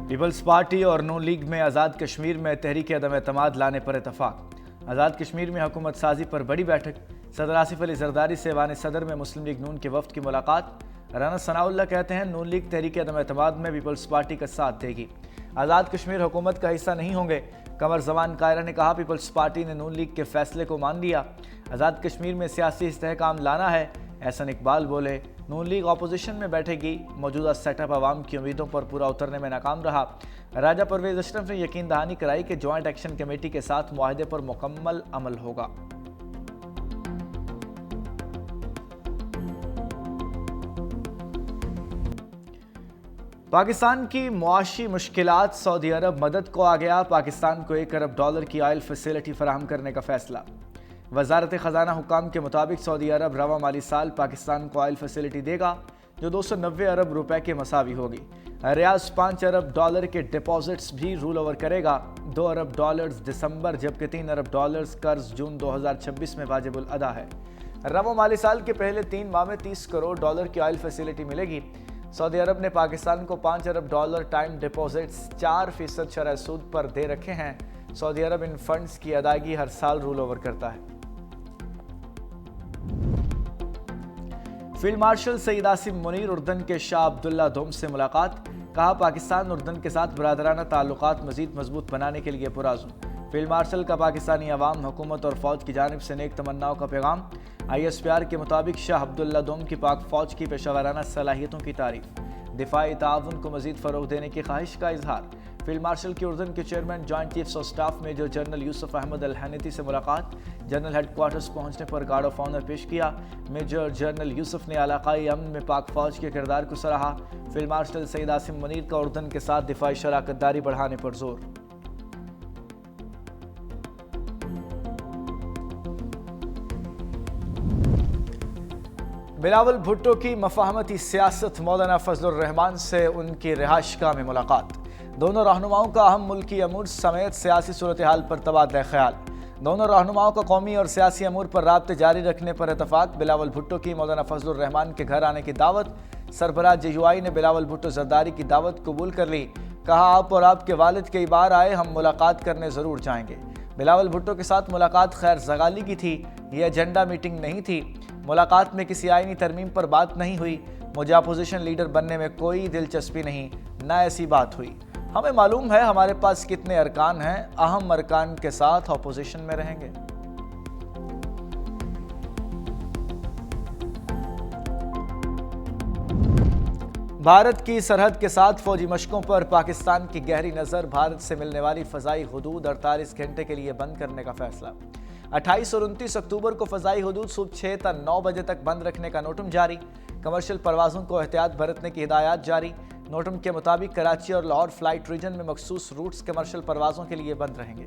Peoples party اور نون league میں آزاد کشمیر میں تحریک عدم اعتماد لانے پر اتفاق۔ آزاد کشمیر میں حکومت سازی پر بڑی بیٹھک، صدر آصف علی زرداری سے ایوان صدر میں مسلم لیگ نون کے وفد کی ملاقات۔ رانا ثناء اللہ کہتے ہیں نون لیگ تحریک عدم اعتماد میں پیپلز پارٹی کا ساتھ دے گی، آزاد کشمیر حکومت کا حصہ نہیں ہوں گے۔ قمر زمان قائرہ نے کہا پیپلز پارٹی نے نون لیگ کے فیصلے کو مان لیا، آزاد کشمیر میں سیاسی استحکام لانا ہے۔ احسن اقبال بولے نون لیگ اپوزیشن میں بیٹھے گی، موجودہ سیٹ اپ عوام کی امیدوں پر پورا اترنے میں ناکام رہا۔ راجہ پرویز اشرف نے یقین دہانی کرائی کہ جوائنٹ ایکشن کمیٹی کے ساتھ معاہدے پر مکمل عمل ہوگا۔ پاکستان کی معاشی مشکلات، سعودی عرب مدد کو آ گیا، پاکستان کو $1 ارب کی آئل فیسلٹی فراہم کرنے کا فیصلہ۔ وزارت خزانہ حکام کے مطابق سعودی عرب رواں مالی سال پاکستان کو آئل فیسلٹی دے گا جو $290 ارب کے مساوی ہوگی۔ ریاض $5 ارب کے ڈپازٹس بھی رول اوور کرے گا، $2 ارب دسمبر جبکہ $3 ارب قرض جون 2026 میں واجب الادا ہے۔ رواں مالی سال کے پہلے 3 ماہ میں $30 کروڑ کی آئل فیسلٹی ملے گی۔ سعودی عرب نے پاکستان کو $5 ارب ٹائم ڈپازٹس 4% شرح سود پر دے رکھے ہیں۔ سعودی عرب ان فنڈز کی ادائیگی ہر سال رول اوور کرتا ہے۔ فیلڈ مارشل سید عاصم منیر اردن کے شاہ عبداللہ دوم سے ملاقات، کہا پاکستان اردن کے ساتھ برادرانہ تعلقات مزید مضبوط بنانے کے لیے پرعزم۔ فیلڈ مارشل کا پاکستانی عوام، حکومت اور فوج کی جانب سے نیک تمناؤں کا پیغام۔ ISPR کے مطابق شاہ عبداللہ دوم کی پاک فوج کی پیشہ ورانہ صلاحیتوں کی تعریف، دفاعی تعاون کو مزید فروغ دینے کی خواہش کا اظہار۔ فیلڈ مارشل کی اردن کے chairman joint chiefs of staff major general Yusuf Ahmed Al-Hunaiti سے ملاقات، جنرل ہیڈ کوارٹرز پہنچنے پر گارڈ آف آنر پیش کیا۔ میجر جنرل یوسف نے علاقائی امن میں پاک فوج کے کردار کو سراہا۔ فیلڈ مارشل سید عاصم منیر کا اردن کے ساتھ دفاعی شراکت داری بڑھانے پر زور۔ بلاول بھٹو کی مفاہمتی سیاست، مولانا فضل الرحمان سے ان کی رہائش گاہ میں ملاقات۔ دونوں رہنماؤں کا اہم ملکی امور سمیت سیاسی صورتحال پر تبادلہ خیال۔ دونوں رہنماؤں کا قومی اور سیاسی امور پر رابطے جاری رکھنے پر اتفاق۔ بلاول بھٹو کی مولانا فضل الرحمان کے گھر آنے کی دعوت، سربراہ JUI نے بلاول بھٹو زرداری کی دعوت قبول کر لی، کہا آپ اور آپ کے والد کئی بار آئے، ہم ملاقات کرنے ضرور جائیں گے۔ بلاول بھٹو کے ساتھ ملاقات خیر زغالی کی تھی، یہ ایجنڈا میٹنگ نہیں تھی۔ ملاقات میں کسی آئینی ترمیم پر بات نہیں ہوئی، مجھے اپوزیشن لیڈر بننے میں کوئی دلچسپی نہیں، نہ ایسی بات ہوئی۔ ہمیں معلوم ہے ہمارے پاس کتنے ارکان ہیں، اہم ارکان کے ساتھ اپوزیشن میں رہیں گے۔ بھارت کی سرحد کے ساتھ فوجی مشقوں پر پاکستان کی گہری نظر، بھارت سے ملنے والی فضائی حدود 48 گھنٹے کے لیے بند کرنے کا فیصلہ۔ 28 اور 29 اکتوبر کو فضائی حدود صبح 6 تا 9 بجے تک بند رکھنے کا نوٹم جاری، کمرشل پروازوں کو احتیاط برتنے کی ہدایات جاری۔ نوٹم کے مطابق کراچی اور لاہور فلائٹ ریجن میں مخصوص روٹس کمرشل پروازوں کے لیے بند رہیں گے۔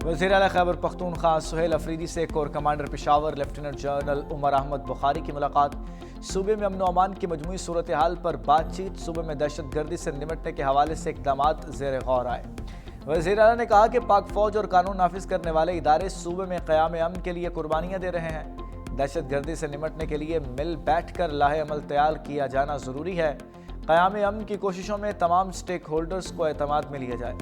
وزیر اعلیٰ خیبر پختونخوا سہیل افریدی سے corps commander Peshawar lieutenant general Umar Ahmed Bukhari کی ملاقات۔ صوبے میں امن و امان کی مجموعی صورتحال پر بات چیت، صوبے میں دہشت گردی سے نمٹنے کے حوالے سے اقدامات زیر غور آئے۔ وزیر اعلیٰ نے کہا کہ پاک فوج اور قانون نافذ کرنے والے ادارے صوبے میں قیام امن کے لیے قربانیاں دے رہے ہیں، دہشت گردی سے نمٹنے کے لیے مل بیٹھ کر لاہ عمل تیار کیا جانا ضروری ہے، قیام امن کی کوششوں میں تمام سٹیک ہولڈرز کو اعتماد میں لیا جائے۔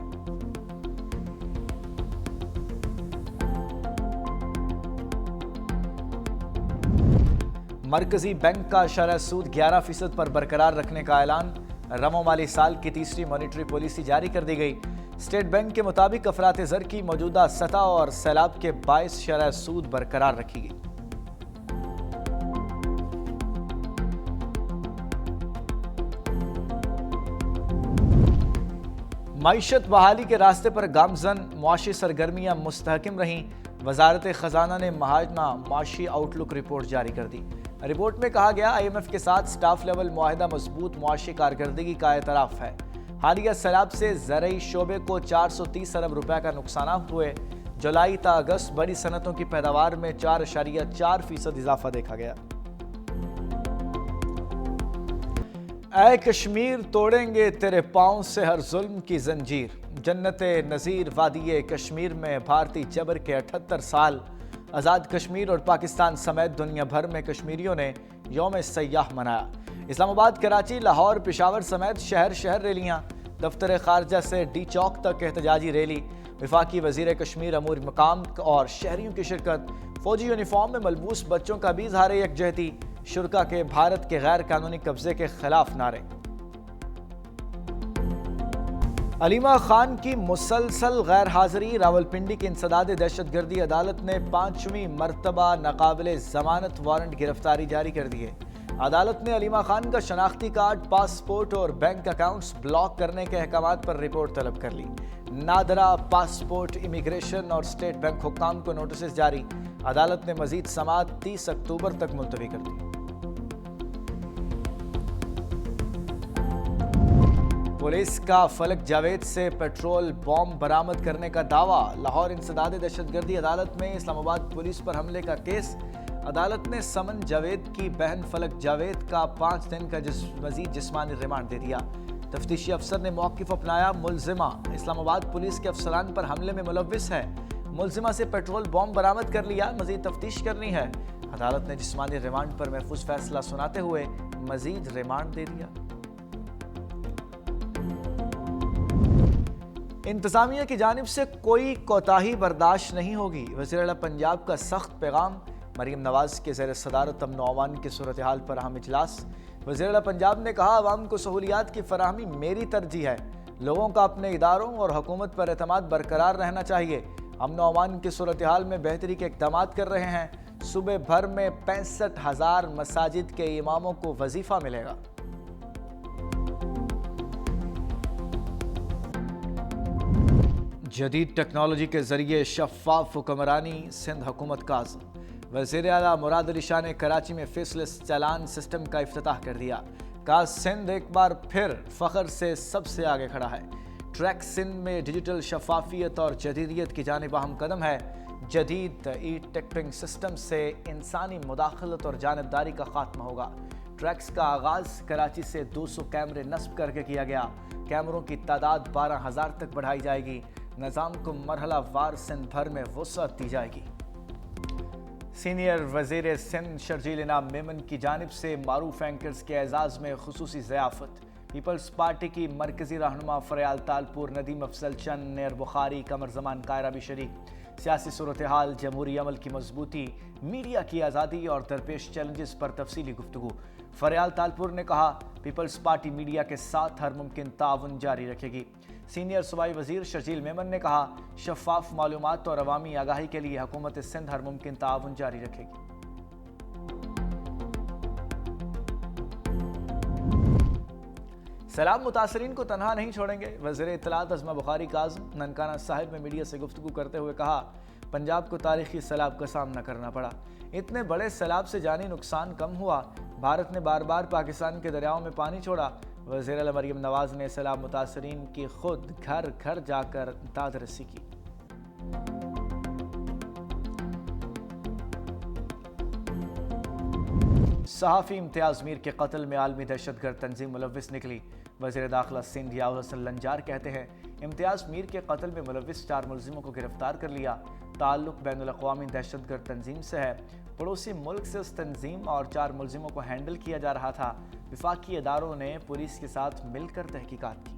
مرکزی بینک کا شرح سود 11% پر برقرار رکھنے کا اعلان، رواں مالی سال کی تیسری مانیٹری پالیسی جاری کر دی گئی۔ اسٹیٹ بینک کے مطابق افراط زر کی موجودہ سطح اور سیلاب کے باعث شرح سود برقرار رکھی گئی۔ معیشت بحالی کے راستے پر گامزن، معاشی سرگرمیاں مستحکم رہیں۔ وزارت خزانہ نے ماہانہ معاشی آؤٹ لک رپورٹ جاری کر دی۔ رپورٹ میں کہا گیا IMF کے ساتھ سٹاف لیول معاہدہ مضبوط معاشی کارکردگی کا اعتراف ہے۔ حالیہ سیلاب سے زرعی شعبے کو $430 ارب کا نقصانات ہوئے۔ جولائی تا اگست بڑی صنعتوں کی پیداوار میں 4.4% اضافہ دیکھا گیا۔ اے کشمیر توڑیں گے تیرے پاؤں سے ہر ظلم کی زنجیر، جنت نظیر وادی کشمیر میں بھارتی جبر کے 78 سال، آزاد کشمیر اور پاکستان سمیت دنیا بھر میں کشمیریوں نے یوم سیاح منایا۔ اسلام آباد، کراچی، لاہور، پشاور سمیت شہر شہر ریلیاں، دفتر خارجہ سے ڈی چوک تک احتجاجی ریلی، وفاقی وزیر کشمیر امور مقام اور شہریوں کی شرکت، فوجی یونیفارم میں ملبوس بچوں کا بھی اظہار یکجہتی، شرکا کے بھارت کے غیر قانونی قبضے کے خلاف نعرے۔ علیمہ خان کی مسلسل غیر حاضری، راولپنڈی کی انسداد دہشت گردی عدالت نے 5ویں مرتبہ ناقابل ضمانت وارنٹ گرفتاری جاری کر دی ہے۔ عدالت نے علیمہ خان کا شناختی کارڈ، پاسپورٹ اور بینک اکاؤنٹس بلاک کرنے کے احکامات پر رپورٹ طلب کر لی۔ نادرا، پاسپورٹ، امیگریشن اور اسٹیٹ بینک حکام کو نوٹسز جاری، عدالت نے مزید سماعت 30 اکتوبر تک ملتوی کر دی۔ پولیس کا فلک جاوید سے پیٹرول بم برآمد کرنے کا دعویٰ، لاہور انسداد دہشت گردی عدالت میں اسلام آباد پولیس پر حملے کا کیس، عدالت نے سمن جاوید کی بہن فلک جاوید کا 5 دن کا مزید جسمانی ریمانڈ دے دیا۔ تفتیشی افسر نے موقف اپنایا، ملزمہ اسلام آباد پولیس کے افسران پر حملے میں ملوث ہے، ملزمہ سے پیٹرول بم برآمد کر لیا، مزید تفتیش کرنی ہے۔ عدالت نے جسمانی ریمانڈ پر محفوظ فیصلہ سناتے ہوئے مزید ریمانڈ دے دیا۔ انتظامیہ کی جانب سے کوئی کوتاہی برداشت نہیں ہوگی، وزیر اعلیٰ پنجاب کا سخت پیغام، مریم نواز کے زیر صدارت امن و امان کی صورتحال پر اہم اجلاس۔ وزیر اعلیٰ پنجاب نے کہا، عوام کو سہولیات کی فراہمی میری ترجیح ہے، لوگوں کا اپنے اداروں اور حکومت پر اعتماد برقرار رہنا چاہیے، امن و امان کی صورتحال میں بہتری کے اقدامات کر رہے ہیں، صوبے بھر میں 65,000 مساجد کے اماموں کو وظیفہ ملے گا۔ جدید ٹیکنالوجی کے ذریعے شفاف حکمرانی، سندھ حکومت کا عزم، وزیر اعلیٰ مراد علی شاہ نے کراچی میں فیس لیس چالان سسٹم کا افتتاح کر دیا، کہا سندھ ایک بار پھر فخر سے سب سے آگے کھڑا ہے، ٹریک سندھ میں ڈیجیٹل شفافیت اور جدیدیت کی جانب اہم قدم ہے، جدید ای ٹکٹنگ سسٹم سے انسانی مداخلت اور جانبداری کا خاتمہ ہوگا، ٹریکس کا آغاز کراچی سے 200 کیمرے نصب کر کے کیا گیا، کیمروں کی تعداد 12,000 تک بڑھائی جائے گی، نظام کو مرحلہ وار سندھ بھر میں وسعت دی جائے گی۔ سینئر وزیر سندھ شرجیل انعام میمن کی جانب سے معروف اینکرز کے اعزاز میں خصوصی ضیافت، پیپلز پارٹی کی مرکزی رہنما فریال تالپور، ندیم افضل چند، نیر بخاری، قمر زمان کائرہ بھی شریک، سیاسی صورتحال، جمہوری عمل کی مضبوطی، میڈیا کی آزادی اور درپیش چیلنجز پر تفصیلی گفتگو۔ فریال تالپور نے کہا، پیپلز پارٹی میڈیا کے ساتھ ہر ممکن تعاون جاری رکھے گی۔ سینئر صوبائی وزیر شرجیل میمن نے کہا، شفاف معلومات اور عوامی آگاہی کے لیے حکومت سندھ ہر ممکن تعاون جاری رکھے گی۔ سیلاب متاثرین کو تنہا نہیں چھوڑیں گے، وزیر اطلاعات عظمہ بخاری کاظم ننکانہ صاحب میں میڈیا سے گفتگو کرتے ہوئے کہا، پنجاب کو تاریخی سیلاب کا سامنا کرنا پڑا، اتنے بڑے سیلاب سے جانی نقصان کم ہوا، بھارت نے بار بار پاکستان کے دریاؤں میں پانی چھوڑا۔ وزیر اعلیٰ مریم نواز نے سیلاب متاثرین کی خود گھر گھر جا کر امداد رسی کی۔ صحافی امتیاز میر کے قتل میں عالمی دہشت گرد تنظیم ملوث نکلی، وزیر داخلہ سندھ یاور حسن لنجار کہتے ہیں، امتیاز میر کے قتل میں ملوث 4 ملزموں کو گرفتار کر لیا، تعلق بین الاقوامی دہشت گرد تنظیم سے ہے، پڑوسی ملک سے اس تنظیم اور 4 ملزموں کو ہینڈل کیا جا رہا تھا، وفاقی اداروں نے پولیس کے ساتھ مل کر تحقیقات کی۔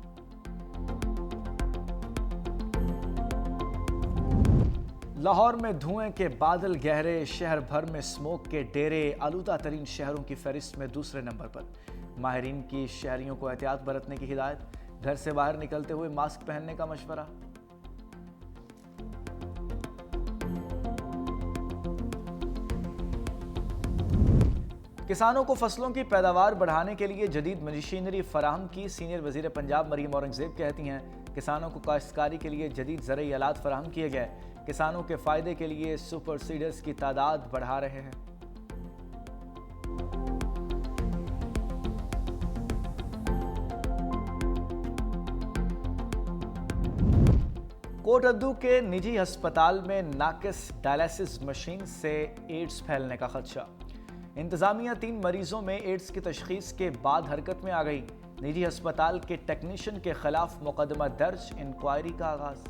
لاہور میں دھوئیں کے بادل گہرے، شہر بھر میں اسموک کے ڈیرے، آلودہ ترین شہروں کی فہرست میں دوسرے نمبر پر، ماہرین کی شہریوں کو احتیاط برتنے کی ہدایت، گھر سے باہر نکلتے ہوئے ماسک پہننے کا مشورہ۔ کسانوں کو فصلوں کی پیداوار بڑھانے کے لیے جدید مشینری فراہم کی، سینئر وزیر پنجاب مریم اورنگزیب کہتی ہیں، کسانوں کو کاشتکاری کے لیے جدید زرعی آلات فراہم کیے گئے، کسانوں کے فائدے کے لیے سپر سیڈرز کی تعداد بڑھا رہے ہیں۔ کوٹ ادو کے نجی ہسپتال میں ناقص ڈائلیسس مشین سے ایڈز پھیلنے کا خدشہ، انتظامیہ 3 مریضوں میں ایڈز کی تشخیص کے بعد حرکت میں آ گئی، نجی ہسپتال کے ٹیکنیشین کے خلاف مقدمہ درج، انکوائری کا آغاز۔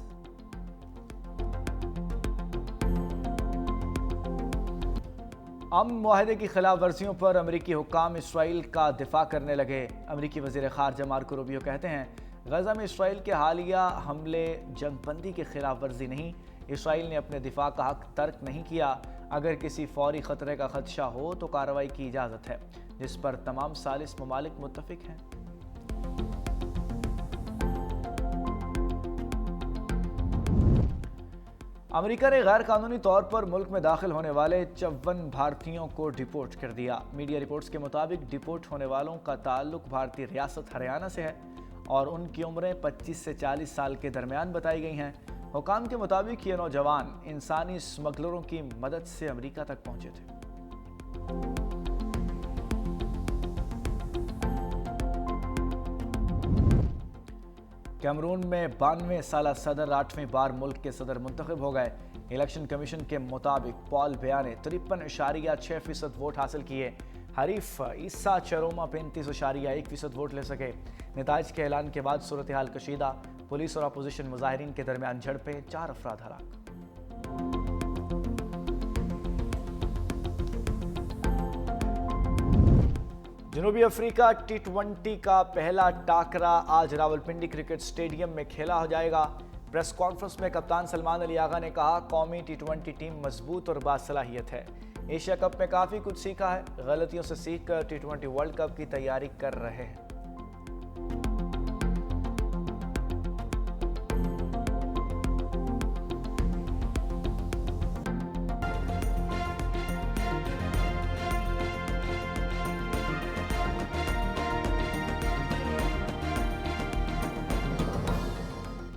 امن معاہدے کی خلاف ورزیوں پر امریکی حکام اسرائیل کا دفاع کرنے لگے۔ امریکی وزیر خارجہ مارکو روبیو کہتے ہیں غزہ میں اسرائیل کے حالیہ حملے جنگ بندی کی خلاف ورزی نہیں، اسرائیل نے اپنے دفاع کا حق ترک نہیں کیا۔ اگر کسی فوری خطرے کا خدشہ ہو تو کارروائی کی اجازت ہے، جس پر تمام ثالث ممالک متفق ہیں۔ امریکہ نے غیر قانونی طور پر ملک میں داخل ہونے والے 54 بھارتیوں کو ڈیپورٹ کر دیا۔ میڈیا رپورٹس کے مطابق ڈیپورٹ ہونے والوں کا تعلق بھارتی ریاست ہریانہ سے ہے اور ان کی عمریں 25 سے 40 سال کے درمیان بتائی گئی ہیں۔ حکام کے مطابق یہ نوجوان انسانی اسمگلروں کی مدد سے امریکہ تک پہنچے تھے۔ کیمرون میں 92 سالہ صدر 8ویں بار ملک کے صدر منتخب ہو گئے۔ الیکشن کمیشن کے مطابق پال بیا نے 53.6% ووٹ حاصل کیے۔ حریف عیسیٰ چروما 35.1% ووٹ لے سکے۔ نتائج کے اعلان کے بعد صورتحال کشیدہ، پولیس اور اپوزیشن مظاہرین کے درمیان جھڑپیں، 4 افراد ہلاک۔ جنوبی افریقہ T20 کا پہلا ٹاکرا آج راولپنڈی کرکٹ اسٹیڈیم میں کھیلا جائے گا۔ پریس کانفرنس میں کپتان سلمان علی آغا نے کہا قومی T20 ٹیم مضبوط اور باصلاحیت ہے۔ ایشیا کپ میں کافی کچھ سیکھا ہے، غلطیوں سے سیکھ کر T20 ورلڈ کپ کی تیاری کر رہے ہیں۔